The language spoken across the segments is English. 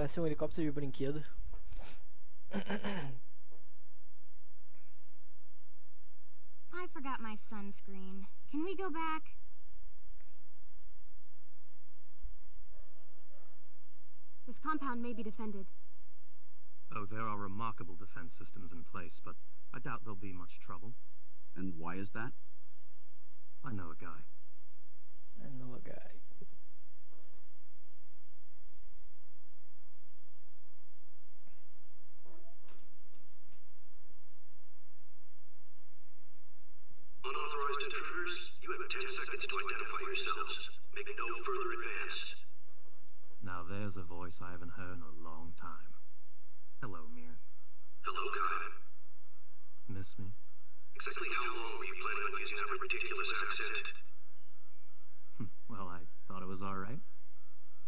Parece um helicóptero de brinquedo. I forgot my sunscreen. Can we go back? This compound may be defended. Oh, there are remarkable defense systems in place, but I doubt there'll be much trouble. And why is that? I know a guy. I know a guy. Unauthorized intruders, you have 10 seconds to identify yourselves. Make no further advance. Now there's a voice I haven't heard in a long time. Hello, Mir. Hello, Kai. Miss me? Exactly how long were you planning on using that ridiculous accent? Well, I thought it was alright.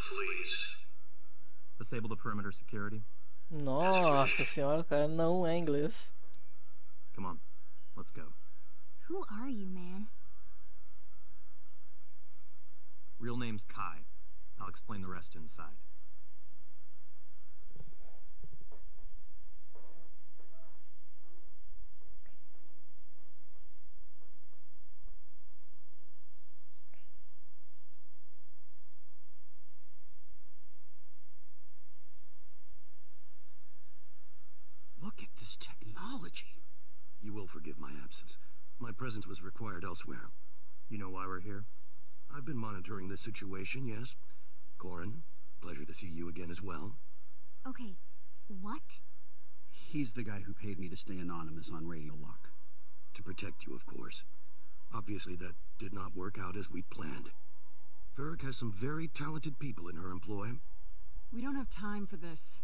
Please. Disable the perimeter security. Nossa senhora, o cara não é inglês. Come on, let's go. Who are you, man? Real name's Kai. I'll explain the rest inside. Look at this technology. You will forgive my absence. My presence was required elsewhere. You know why we're here? I've been monitoring this situation, yes. Corin, pleasure to see you again as well. Okay, what? He's the guy who paid me to stay anonymous on Radio Lock. To protect you, of course. Obviously, that did not work out as we'd planned. Ferric has some very talented people in her employ. We don't have time for this.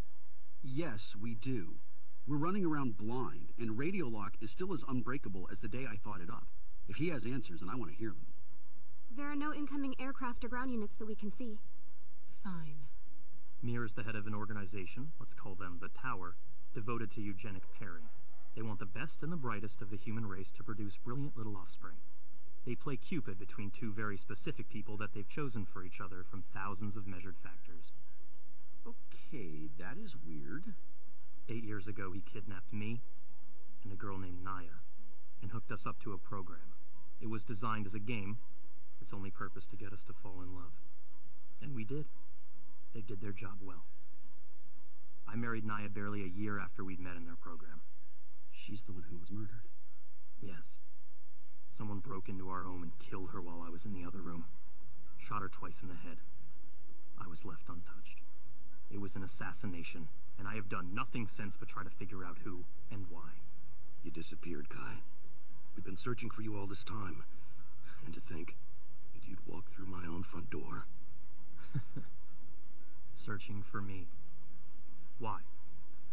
Yes, we do. We're running around blind, and Radio Lock is still as unbreakable as the day I thought it up. If he has answers, then I want to hear them. There are no incoming aircraft or ground units that we can see. Fine. Mir is the head of an organization, let's call them the Tower, devoted to eugenic pairing. They want the best and the brightest of the human race to produce brilliant little offspring. They play Cupid between two very specific people that they've chosen for each other from thousands of measured factors. Okay, that is weird. 8 years ago, he kidnapped me and a girl named Naya and hooked us up to a program. It was designed as a game, its only purpose to get us to fall in love. And we did. They did their job well. I married Naya barely a year after we'd met in their program. She's the one who was murdered. Yes. Someone broke into our home and killed her while I was in the other room. Shot her twice in the head. I was left untouched. It was an assassination, and I have done nothing since but try to figure out who and why. You disappeared, Kai. We've been searching for you all this time. And to think that you'd walk through my own front door. Searching for me. Why?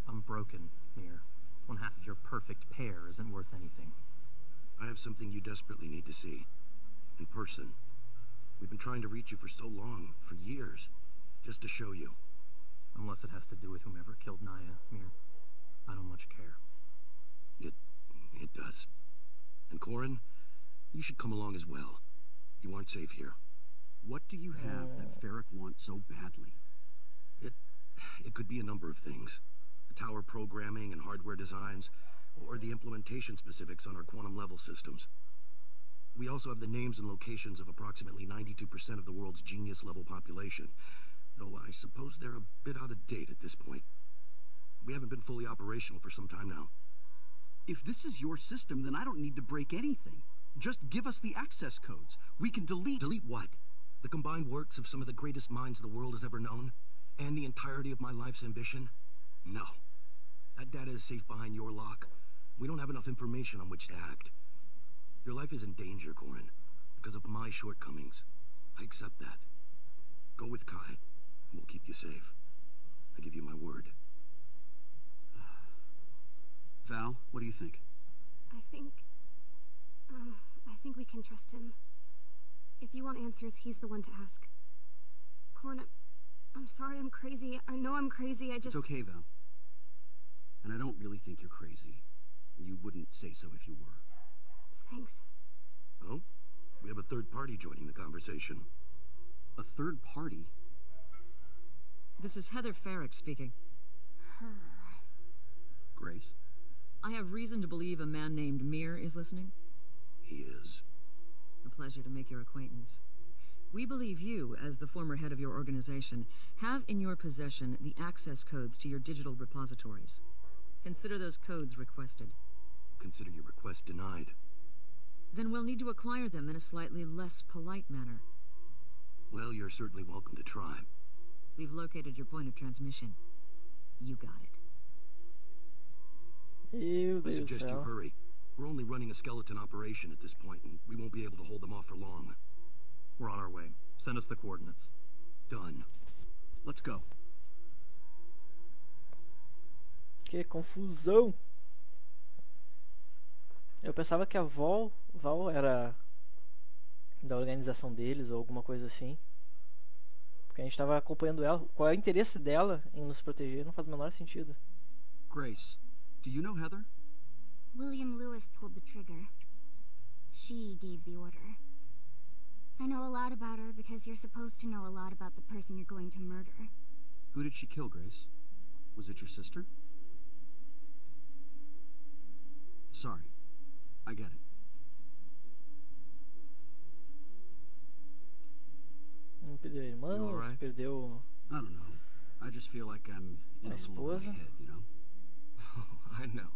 I'm broken, Mir. One half of your perfect pair isn't worth anything. I have something you desperately need to see. In person. We've been trying to reach you for so long, for years. Just to show you. Unless it has to do with whomever killed Naya, Mir. I don't much care. It does. And Corin, you should come along as well. You aren't safe here. What do you have that Ferric wants so badly? It could be a number of things. The tower programming and hardware designs, or the implementation specifics on our quantum level systems. We also have the names and locations of approximately 92% of the world's genius level population, though I suppose they're a bit out of date at this point. We haven't been fully operational for some time now. If this is your system, then I don't need to break anything. Just give us the access codes. We can delete... Delete what? The combined works of some of the greatest minds the world has ever known? And the entirety of my life's ambition? No. That data is safe behind your lock. We don't have enough information on which to act. Your life is in danger, Corin, because of my shortcomings. I accept that. Go with Kai, and we'll keep you safe. I give you my word. Val, what do you think? I think we can trust him. If you want answers, he's the one to ask. Corn, I'm sorry I'm crazy. I know I'm crazy, It's okay, Val. And I don't really think you're crazy. You wouldn't say so if you were. Thanks. Oh? We have a third party joining the conversation. A third party? This is Heather Farrick speaking. Her. Grace? I have reason to believe a man named Mir is listening. He is. A pleasure to make your acquaintance. We believe you, as the former head of your organization, have in your possession the access codes to your digital repositories. Consider those codes requested. Consider your request denied. Then we'll need to acquire them in a slightly less polite manner. Well, you're certainly welcome to try. We've located your point of transmission. You got it. Meu I Deus do suggest you céu. hurry. We're only running a skeleton operation at this point, and we won't be able to hold them off for long. We're on our way. Send us the coordinates. Done. Let's go. Que confusão. Eu pensava que a Val era da organização deles ou alguma coisa assim. Porque a gente estava acompanhando ela. Qual é o interesse dela em nos proteger? Não faz o menor sentido. Grace, do you know Heather? William Lewis pulled the trigger. She gave the order. I know a lot about her because you're supposed to know a lot about the person you're going to murder. Who did she kill, Grace? Was it your sister? Sorry. I get it. Perdeu a irmã, You all outro right? perdeu I don't know. I just feel like I'm in a a little over esposa. my head, you know? I know.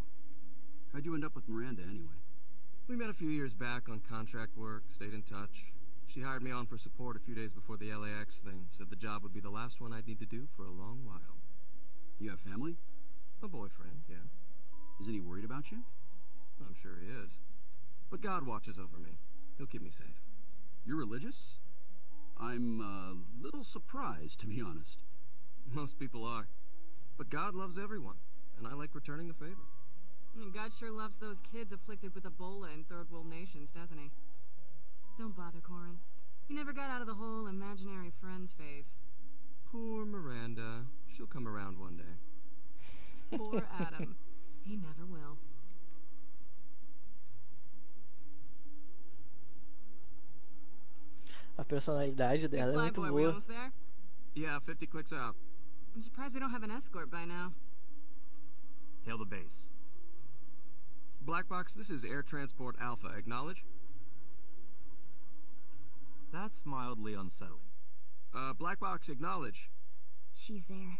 How'd you end up with Miranda anyway? We met a few years back on contract work, stayed in touch. She hired me on for support a few days before the LAX thing. Said the job would be the last one I'd need to do for a long while. You have family? A boyfriend, yeah. Isn't he worried about you? I'm sure he is. But God watches over me. He'll keep me safe. You're religious? I'm a little surprised, to be honest. Most people are. But God loves everyone, and I like returning the favor. God sure loves those kids afflicted with Ebola in third world nations, doesn't he? Don't bother, Corin. He never got out of the whole imaginary friends phase. Poor Miranda. She'll come around one day. Poor Adam. He never will. a personalidade Hey, dela é muito Flyboy, we boa. almost there? Yeah, 50 clicks out. I'm surprised we don't have an escort by now. Hail the base. Black Box, this is Air Transport Alpha. Acknowledge? That's mildly unsettling. Black Box, acknowledge. She's there.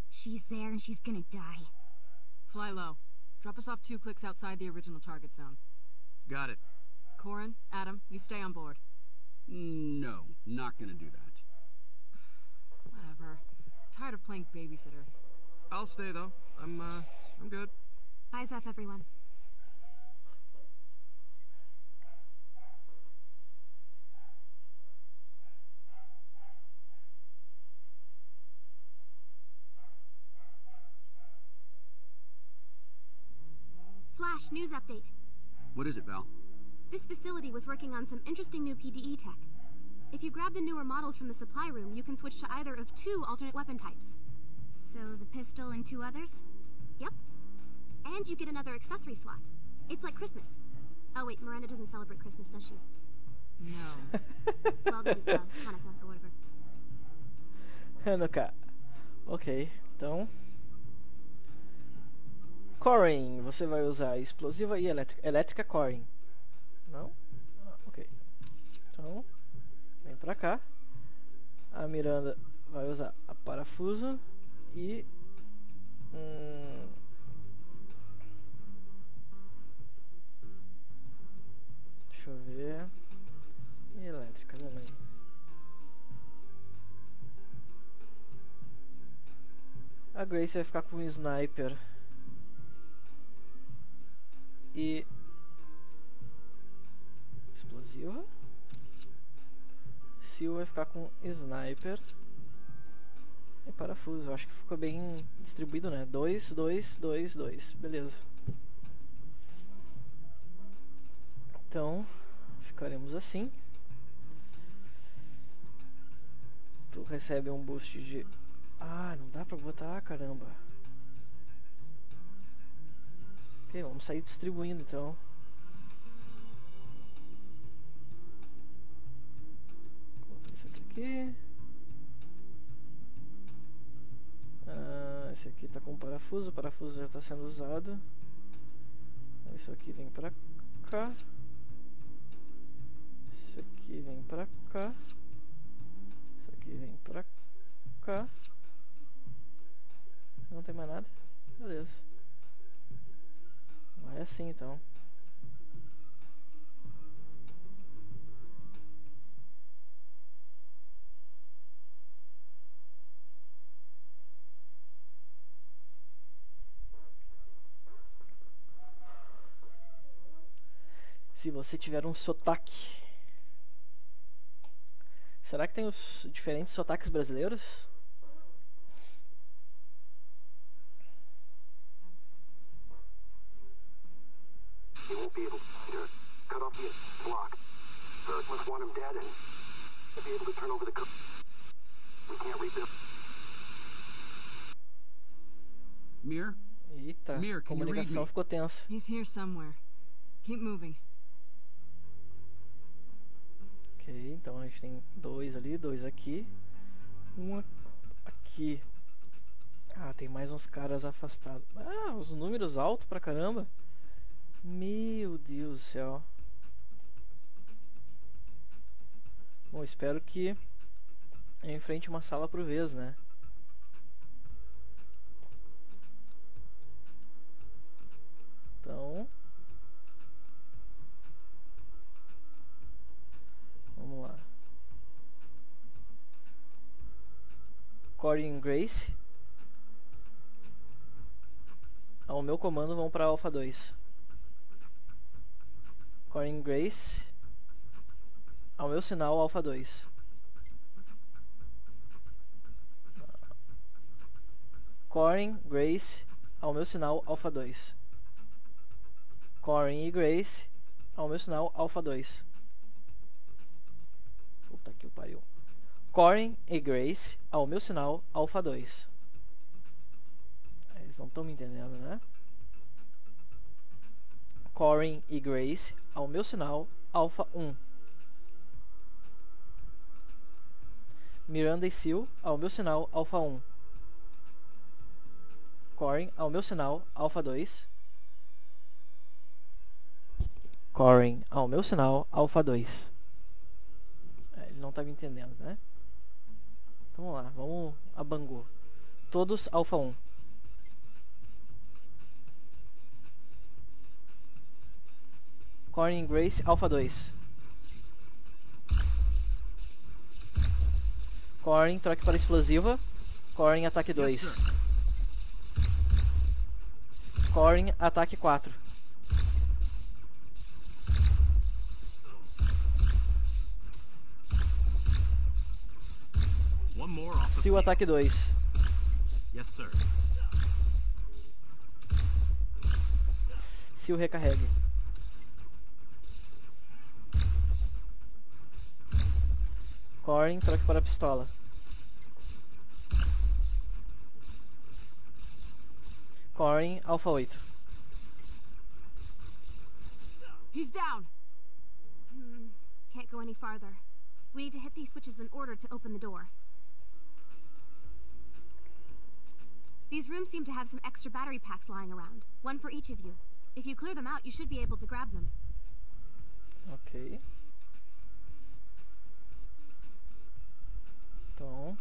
She's there and she's gonna die. Fly low. Drop us off 2 clicks outside the original target zone. Got it. Corin, Adam, you stay on board. No, not gonna do that. Whatever. Tired of playing babysitter. I'll stay, though. I'm good. Eyes up, everyone. Flash, news update. What is it, Val? This facility was working on some interesting new PDE tech. If you grab the newer models from the supply room, you can switch to either of 2 alternate weapon types. So the pistol and 2 others? Yep. And you get another accessory slot. It's like Christmas. Oh wait, Miranda doesn't celebrate Christmas, does she? No. Well then, Hanukkah or whatever. Hanukkah. Ok, então... Corin, você vai usar explosiva e elétrica. Elétrica Corin. Não? Ah, ok. Então, vem pra cá. A Miranda vai usar a parafuso e... deixa eu ver... E elétrica também. A Grace vai ficar com um sniper. E... explosiva. Sil vai ficar com sniper. E parafuso. Eu acho que ficou bem distribuído, né? 2, 2, 2, 2. Beleza. Então, ficaremos assim. Tu recebe um boost de... Ah, não dá pra botar, caramba. Ok, vamos sair distribuindo então. Vou colocar isso aqui. Esse aqui tá com parafuso, o parafuso já tá sendo usado. Isso aqui vem pra cá. Isso aqui vem pra cá. Isso aqui vem pra cá. Não tem mais nada? Beleza. Vai assim então. Se você tiver um sotaque. Será que tem os diferentes sotaques brasileiros? You won't be able to find her. Cut off the block. Bird must want him dead and they'll be able to turn over the code. We can't rebuild. Mir? Eita, Mir, a can you read comunicação me? ficou tensa. He's here somewhere. Keep moving. Ok, então a gente tem dois ali, dois aqui. Um aqui. Ah, tem mais uns caras afastados. Ah, os números altos pra caramba. Meu Deus do céu. Bom, espero que eu enfrente uma sala por vez, né? Então... vamos lá. Corey e Grace. Ao meu comando vão para Alpha 2. Corey e Grace. Ao meu sinal Alpha 2. Corey, Grace. Ao meu sinal Alpha 2. Corey e Grace. Ao meu sinal Alpha 2. Puta que pariu. Corey e Grace ao meu sinal Alpha 2. Eles não estão me entendendo, né? Corey e Grace ao meu sinal Alpha 1. Miranda e Sil ao meu sinal Alpha 1. Corey ao meu sinal Alpha 2. Corey ao meu sinal Alpha 2. Ele não tá me entendendo, né? Então vamos lá, vamos a Bangu. Todos Alpha 1. Corey e Grace Alpha 2. Corey, troque para explosiva. Corey, ataque 2. Corey, ataque 4. Sil, ataque 2. Yes, sir. Sil, recarregue. Corey, troque para a pistola. Corey, Alpha 8. He's down. Can't go any farther. We need to hit these switches in order to open the door. These rooms seem to have some extra battery packs lying around. One for each of you. If you clear them out, you should be able to grab them. Ok. Então,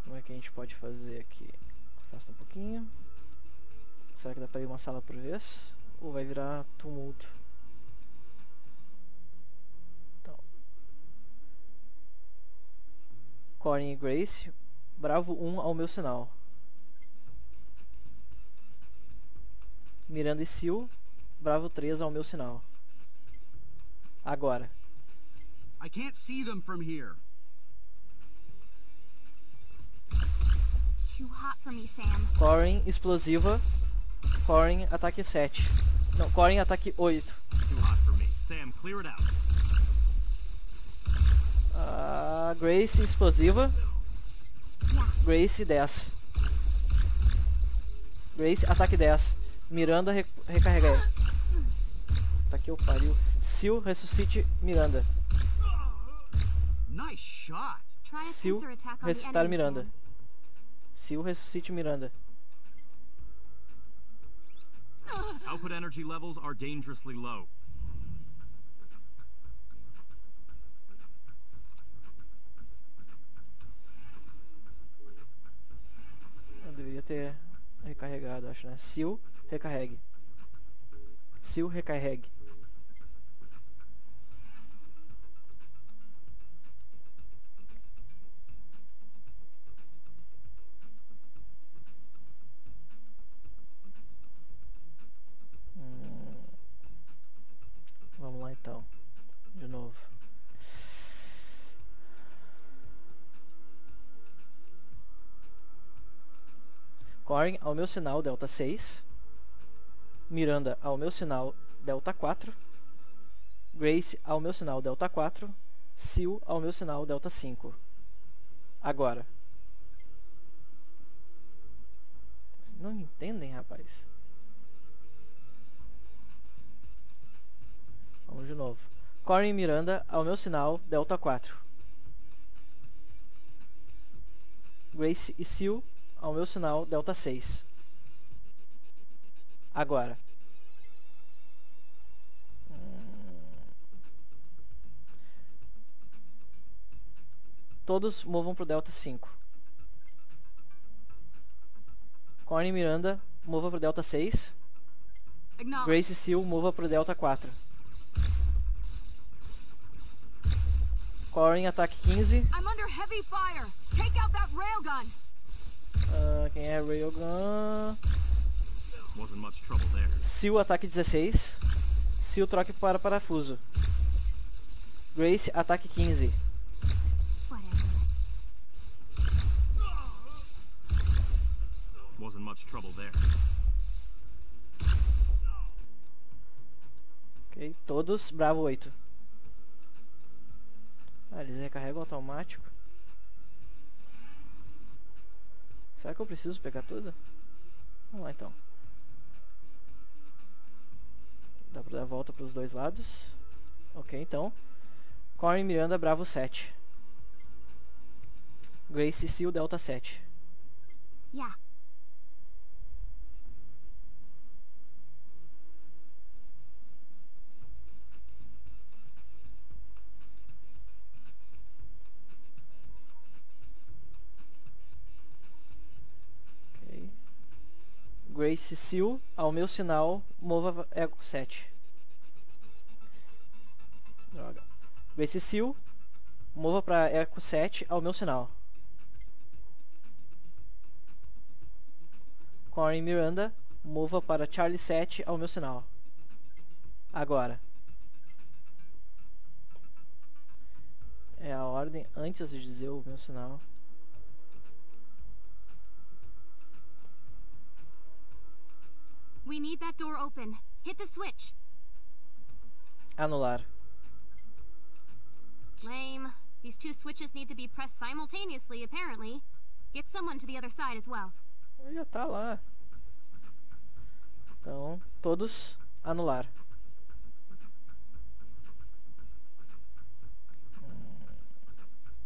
como é que a gente pode fazer aqui? Afasta um pouquinho. Será que dá pra ir uma sala por vez? Ou vai virar tumulto? Então, Corey e Grace, Bravo 1 ao meu sinal. Miranda e Sil, Bravo 3 ao meu sinal. Agora. I can't see them from here. Too hot for me, Sam. Corey, explosiva. Corey, ataque 7. Não, Corey, ataque 8. Too hot for me. Sam, clear it out. Grace, explosiva. Yeah. Grace, 10. Grace, ataque 10. Miranda, recarrega ele. Tá aqui o pariu. Sil, ressuscite Miranda. Nice shot. Try a Sil, sensor attack on the ressuscitar enemy, Miranda. Sam. Sil, ressuscite Miranda. Output energy levels are dangerously low. Eu deveria ter recarregado, acho, né? Sil, recarregue. Sil, recarregue. Vamos lá então. De novo. Corin ao meu sinal delta 6. Miranda ao meu sinal delta 4. Grace ao meu sinal delta 4. Sil ao meu sinal delta 5. Agora. Não me entendem, rapaz. Vamos de novo. Corin e Miranda ao meu sinal delta 4. Grace e Sil ao meu sinal delta 6. Agora. Todos movam pro delta 5. Corin e Miranda mova pro delta 6. Grace e Sil mova pro delta 4. Corin ataque 15. I'm under heavy fire. Take out that railgun. Quem é Railgun? Wasn't much trouble there. Sil ataque 16. Sil troque para parafuso. Grace ataque 15. Wasn't much trouble there. Ok, todos Bravo 8. Eles recarregam automático. Será que eu preciso pegar tudo? Vamos lá então. Dá pra dar a volta pros dois lados. Ok, então. Corin Miranda Bravo 7. Grace Sil Delta 7. Yeah. Grace Sil, ao meu sinal, mova Eco 7. Droga. Grace Sil, mova para Eco 7 ao meu sinal. Corin Miranda, mova para Charlie 7 ao meu sinal. Agora. É a ordem antes de dizer o meu sinal. We need that door open. Hit the switch. Anular. Lame. These two switches need to be pressed simultaneously, apparently. Get someone to the other side as well. Já tá lá. Então, todos anular.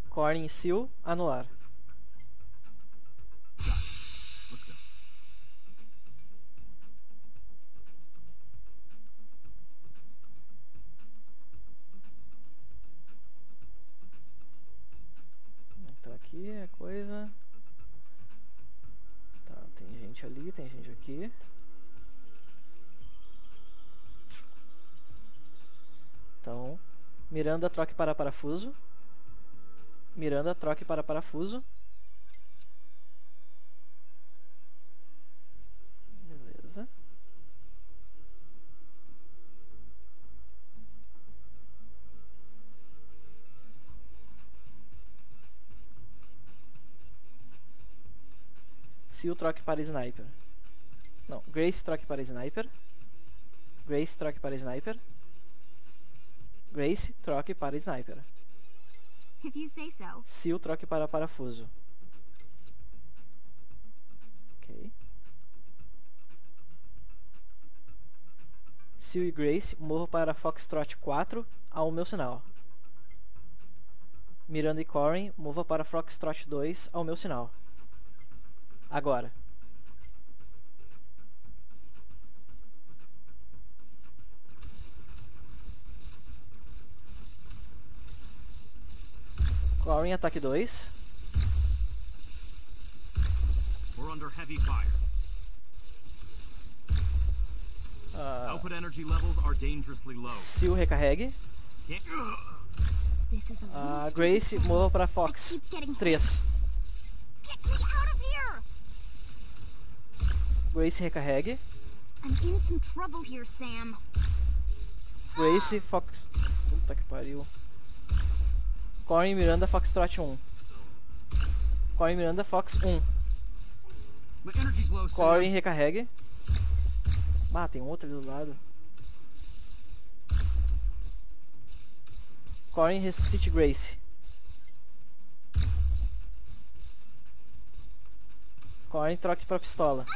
Corin e Sil, anular. Let's go. Então aqui é coisa. Tá, tem gente ali, tem gente aqui. Então, Miranda troque para parafuso. Miranda troque para parafuso. Beleza. Sil troque para sniper. Não, Grace troque para sniper. Grace troque para sniper. Grace troque para sniper. If you say so. Sil troque para parafuso. Ok. Sil e Grace movam para Foxtrot 4 ao meu sinal. Miranda e Corin movam para Foxtrot 2 ao meu sinal. Agora. Corin, ataque 2. We're under heavy fire. Output energy levels are dangerously low. Sil, recarregue. This is a Grace, mova pra Fox. 3. Get me out of here! Grace, recarregue. I'm in some trouble here, Sam. Grace, Fox... Puta que pariu. Corin, Miranda, Foxtrot 1. Corin, Miranda, Fox 1. My energy's low, Sam. Corin, recarregue. Ah, tem outro ali do lado. Corin, ressuscite Grace. Corin, troque pra pistola.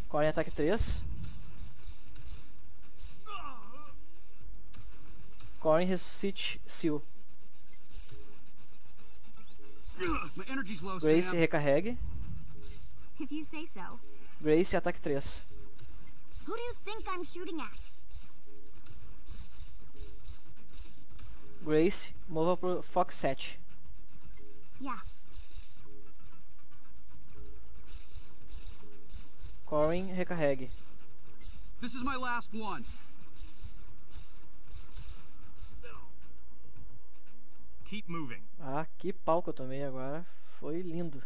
Corin, ataque 3. Corin, ressuscite Sil. My energy's low, Grace, Sam. recarregue. If you say so. Grace, ataque 3. Who do you think I'm shooting at? Grace, mova pro Fox 7. Yeah. Corin, recarregue. This is my last one. Keep moving. Ah, que pau que eu tomei agora. Foi lindo.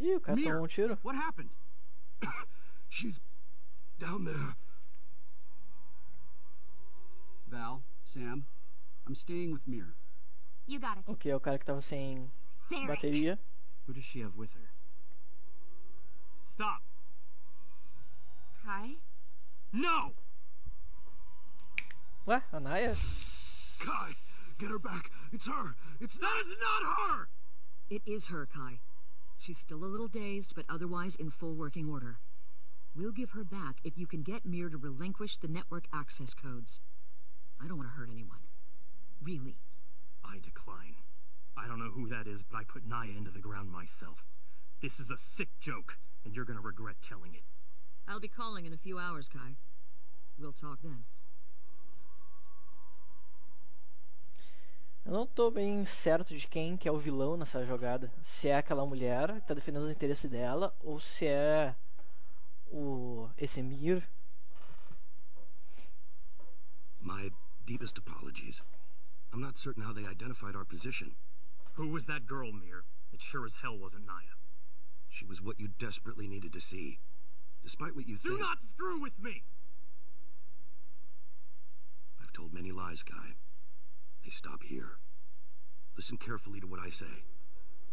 Ih, o cara Mir, tomou um tiro. what happened? She's down there. Val, Sam, I'm staying with Mir. You got it. Ok, é o cara que tava sem bateria. Who does she have with her? Stop! Kai? No! Ué, a Naya? Kai, get her back. It's her. It's That is not her! It is her, Kai. She's still a little dazed, but otherwise in full working order. We'll give her back if you can get Mir to relinquish the network access codes. I don't want to hurt anyone. Really. I decline. I don't know who that is, but I put Naya into the ground myself. This is a sick joke, and you're gonna regret telling it. I'll be calling in a few hours, Kai. We'll talk then. Eu não tô bem certo de quem que é o vilão nessa jogada. Se é aquela mulher que tá defendendo os interesses dela, ou se é esse Mir. My deepest apologies. I'm not certain how they identified our position. Who was that girl, Mir? It sure as hell wasn't Naya. She was what you desperately needed to see. Despite what you Do think... not screw with me! I've told many lies, Kai. They stop here. Listen carefully to what I say.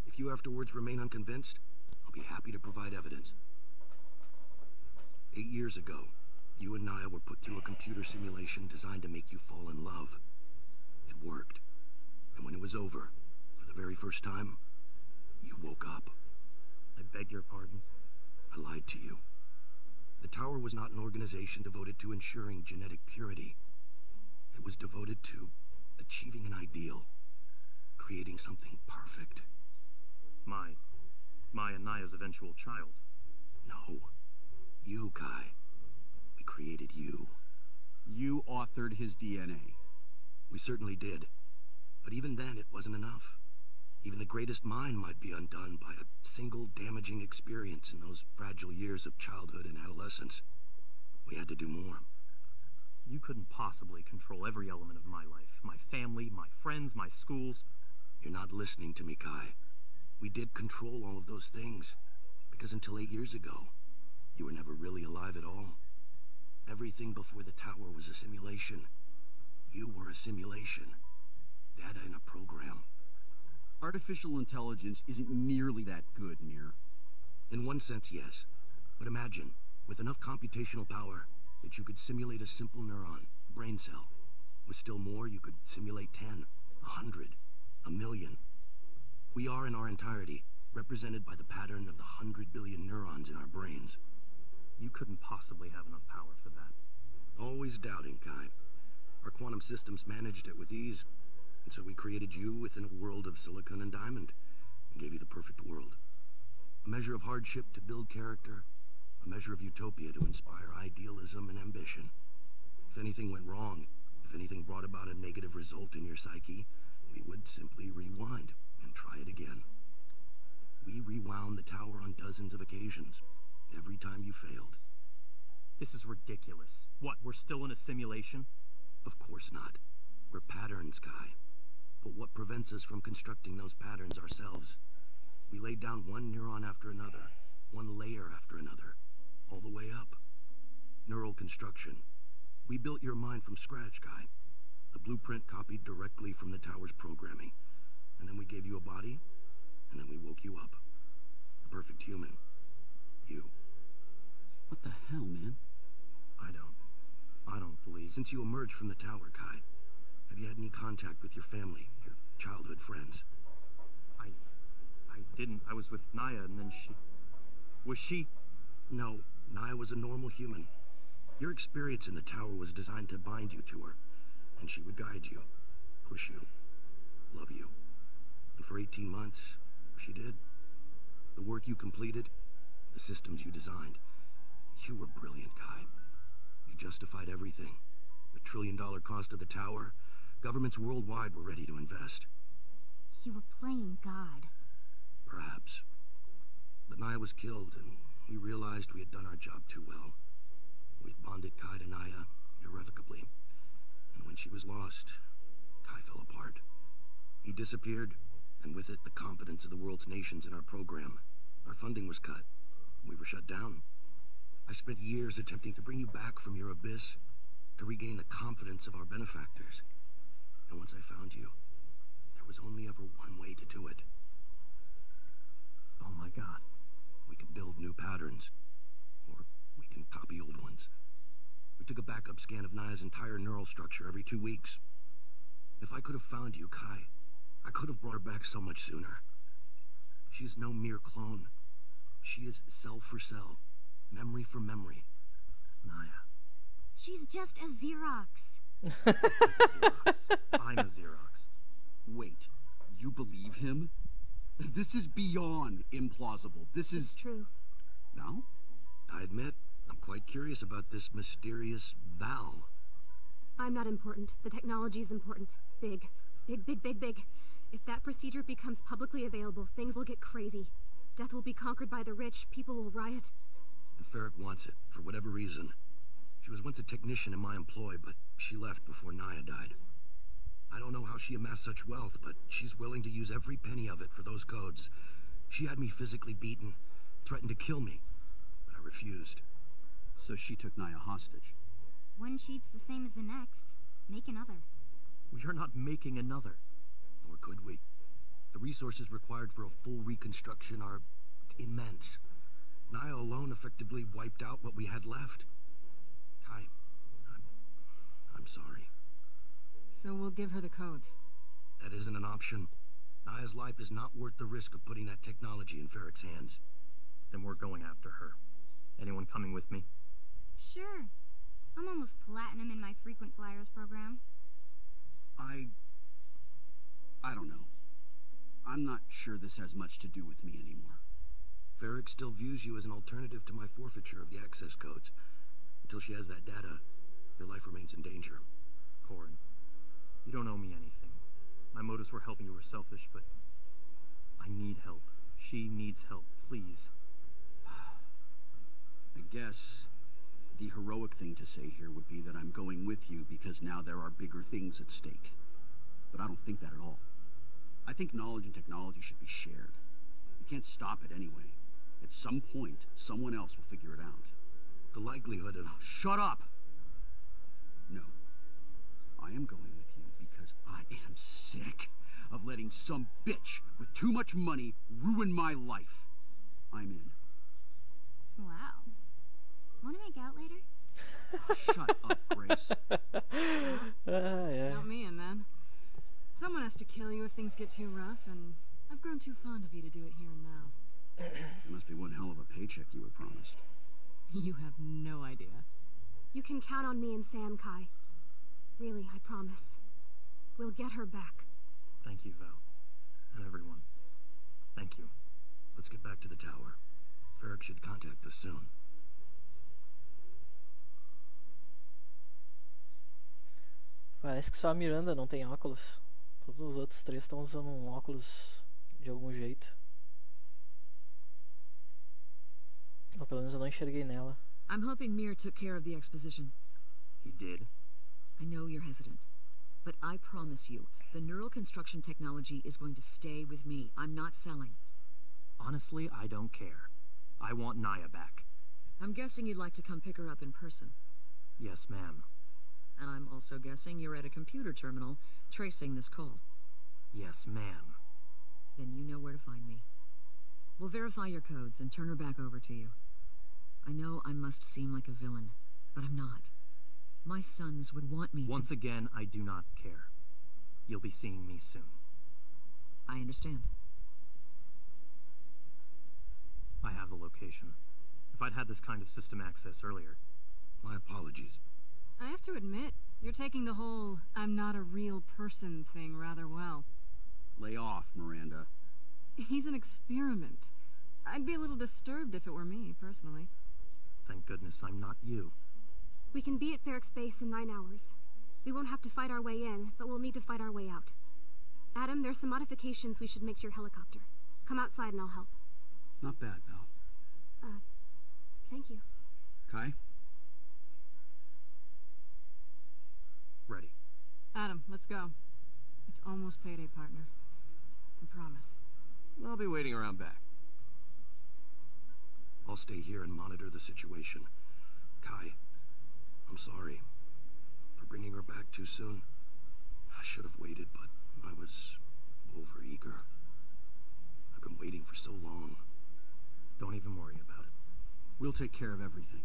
If you afterwards remain unconvinced, I'll be happy to provide evidence. 8 years ago, you and Naya were put through a computer simulation designed to make you fall in love. It worked. And when it was over, for the very first time, you woke up. I beg your pardon? I lied to you. The Tower was not an organization devoted to ensuring genetic purity. It was devoted to achieving an ideal, creating something perfect. My and Naya's eventual child. No. You, Kai. We created you. You authored his DNA. We certainly did. But even then, it wasn't enough. Even the greatest mind might be undone by a single damaging experience in those fragile years of childhood and adolescence. We had to do more. You couldn't possibly control every element of my life. My family, my friends, my schools. You're not listening to me, Kai. We did control all of those things. Because until 8 years ago, you were never really alive at all. Everything before the Tower was a simulation. You were a simulation. Data in a program. Artificial intelligence isn't nearly that good, Mir. In one sense, yes. But imagine, with enough computational power, that you could simulate a simple neuron, brain cell. With still more, you could simulate 10, 100, 1,000,000. We are, in our entirety, represented by the pattern of the 100 billion neurons in our brains. You couldn't possibly have enough power for that. Always doubting, Kai. Our quantum systems managed it with ease, and so we created you within a world of silicon and diamond, and gave you the perfect world. A measure of hardship to build character, a measure of utopia to inspire idealism and ambition. If anything went wrong, if anything brought about a negative result in your psyche, we would simply rewind and try it again. We rewound the tower on dozens of occasions, every time you failed. This is ridiculous. What, we're still in a simulation? Of course not. We're patterns, Kai. But what prevents us from constructing those patterns ourselves? We laid down one neuron after another, one layer after another, all the way up. Neural construction. We built your mind from scratch, Kai. The blueprint copied directly from the tower's programming. And then we gave you a body, and then we woke you up. A perfect human. You. What the hell, man? I don't believe... Since you emerged from the tower, Kai, have you had any contact with your family, your childhood friends? I didn't. I was with Naya, and then she... Was she... No, Naya was a normal human. Your experience in the tower was designed to bind you to her, and she would guide you, push you, love you. And for 18 months, she did. The work you completed, the systems you designed, you were brilliant, Kai. You justified everything. The $1 trillion cost of the tower, governments worldwide were ready to invest. You were playing God. Perhaps. But Naya was killed, and we realized we had done our job too well. We had bonded Kai to Naya irrevocably. And when she was lost, Kai fell apart. He disappeared, and with it the confidence of the world's nations in our program. Our funding was cut. We were shut down. I spent years attempting to bring you back from your abyss, to regain the confidence of our benefactors. And once I found you, there was only ever one way to do it. Oh my God. We could build new patterns, or we can copy old ones. We took a backup scan of Naya's entire neural structure every 2 weeks. If I could have found you, Kai, I could have brought her back so much sooner. She is no mere clone. She is cell for cell, memory for memory. Naya. She's just a Xerox. I'm a Xerox. Wait, you believe him? This is beyond implausible. This is... It's true. No? I admit, I'm quite curious about this mysterious Val. I'm not important. The technology is important. Big. Big, big, big, big. If that procedure becomes publicly available, things will get crazy. Death will be conquered by the rich, people will riot. And Ferric wants it, for whatever reason. She was once a technician in my employ, but she left before Naya died. I don't know how she amassed such wealth, but she's willing to use every penny of it for those codes. She had me physically beaten, threatened to kill me, but I refused. So she took Naya hostage. One sheet's the same as the next. Make another. We are not making another. Nor could we. The resources required for a full reconstruction are immense. Naya alone effectively wiped out what we had left. Kai, I'm sorry. So we'll give her the codes. That isn't an option. Naya's life is not worth the risk of putting that technology in Ferric's hands. Then we're going after her. Anyone coming with me? Sure. I'm almost platinum in my frequent flyers program. I don't know. I'm not sure this has much to do with me anymore. Ferric still views you as an alternative to my forfeiture of the access codes. Until she has that data, your life remains in danger. Corin, you don't owe me anything. My motives were helping you were selfish, but I need help. She needs help, please. I guess the heroic thing to say here would be that I'm going with you because now there are bigger things at stake. But I don't think that at all. I think knowledge and technology should be shared. You can't stop it anyway. At some point, someone else will figure it out. The likelihood of... Shut up! No. I am going with you because I am sick of letting some bitch with too much money ruin my life. I'm in. Wow. Want to make out later? Oh, shut up, Grace. Yeah. Count me in then. Someone has to kill you if things get too rough, and I've grown too fond of you to do it here and now. It must be one hell of a paycheck you were promised. You have no idea. You can count on me and Sam, Kai. Really, I promise. We'll get her back. Thank you, Val. And everyone. Thank you. Let's get back to the tower. Ferric should contact us soon. Parece que só a Miranda não tem óculos. Todos os outros três estão usando um óculos de algum jeito. Ou pelo menos eu não enxerguei nela. I'm hoping Mir took care of the exposition. He did? I know you're hesitant, but I promise you, the neural construction technology is going to stay with me. I'm not selling. Honestly, I don't care. I want Naya back. I'm guessing you'd like to come pick her up in person. Yes, ma'am. And I'm also guessing you're at a computer terminal tracing this call. Yes, ma'am. Then you know where to find me. We'll verify your codes and turn her back over to you. I know I must seem like a villain, but I'm not. My sons would want me to... Once again, I do not care. You'll be seeing me soon. I understand. I have the location. If I'd had this kind of system access earlier... My apologies. I have to admit, you're taking the whole I'm not a real person thing rather well. Lay off, Miranda. He's an experiment. I'd be a little disturbed if it were me, personally. Thank goodness I'm not you. We can be at Ferric's base in 9 hours. We won't have to fight our way in, but we'll need to fight our way out. Adam, there's some modifications we should make to your helicopter. Come outside and I'll help. Not bad, Val. Thank you. Kai? Ready. Adam, let's go. It's almost payday, partner. I promise. I'll be waiting around back. I'll stay here and monitor the situation. Kai, I'm sorry for bringing her back too soon. I should have waited, but I was overeager. I've been waiting for so long. Don't even worry about it. We'll take care of everything.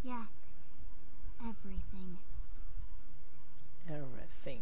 Yeah. Everything. Everything.